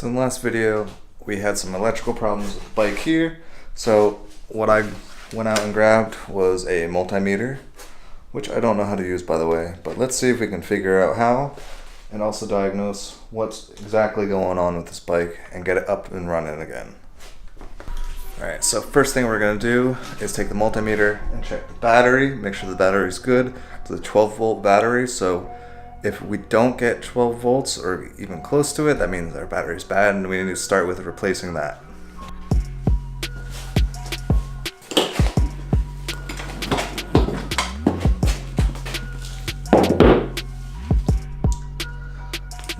So in the last video, we had some electrical problems with the bike here. So what I went out and grabbed was a multimeter, which I don't know how to use, by the way, but let's see if we can figure out how and also diagnose what's exactly going on with this bike and get it up and running again. Alright, so first thing we're going to do is take the multimeter and check the battery, make sure the battery's good. It's a 12-volt battery, so if we don't get 12 volts or even close to it, that means our battery's bad and we need to start with replacing that.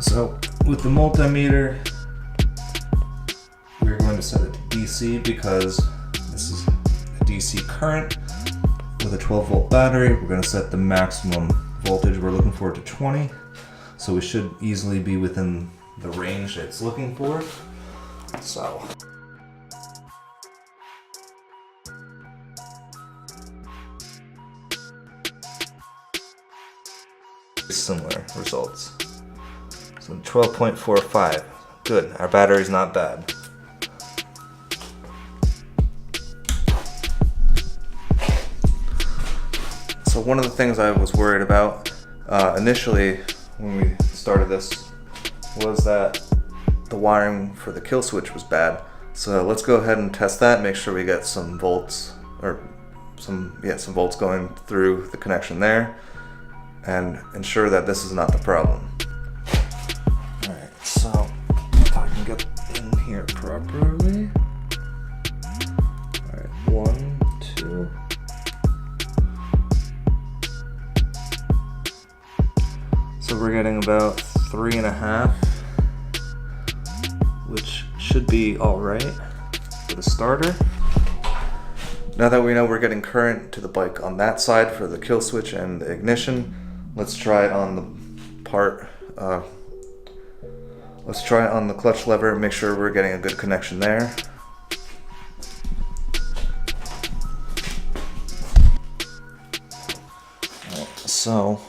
So with the multimeter, we're going to set it to DC because this is a DC current with a 12-volt battery. We're going to set the maximum voltage we're looking for to 20, so we should easily be within the range it's looking for. So similar results. So 12.45, good, our battery's not bad. So one of the things I was worried about initially when we started this was that the wiring for the kill switch was bad. So let's go ahead and test that, make sure we get some volts or some volts going through the connection there and ensure that this is not the problem. Alright, so if I can get in here properly. Alright, 1, 2. So we're getting about 3.5, which should be alright for the starter. Now that we know we're getting current to the bike on that side for the kill switch and the ignition, let's try it on the let's try it on the clutch lever, make sure we're getting a good connection there. Alright, so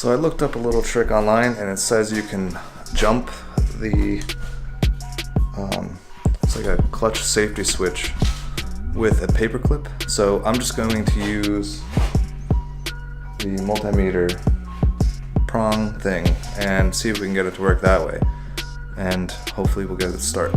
I looked up a little trick online and it says you can jump the, it's like a clutch safety switch with a paper clip. So I'm just going to use the multimeter prong thing and see if we can get it to work that way. And hopefully we'll get it to start.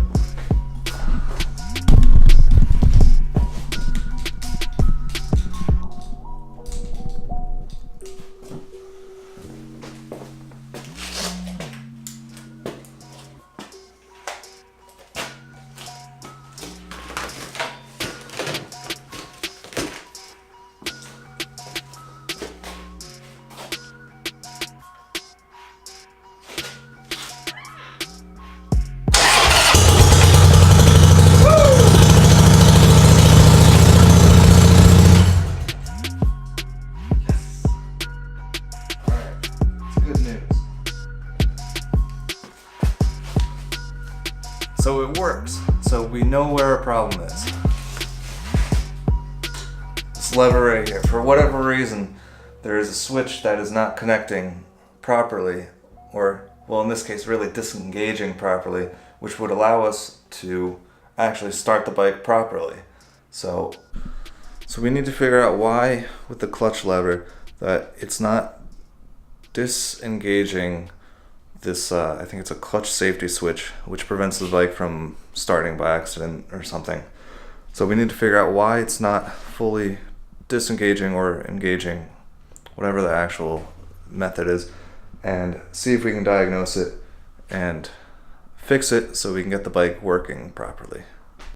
So it works. So we know where our problem is. This lever right here. For whatever reason, there is a switch that is not connecting properly, or, well, in this case, really disengaging properly, which would allow us to actually start the bike properly. So we need to figure out why with the clutch lever that it's not disengaging this, I think it's a clutch safety switch, which prevents the bike from starting by accident or something. So we need to figure out why it's not fully disengaging or engaging, whatever the actual method is, and see if we can diagnose it and fix it so we can get the bike working properly.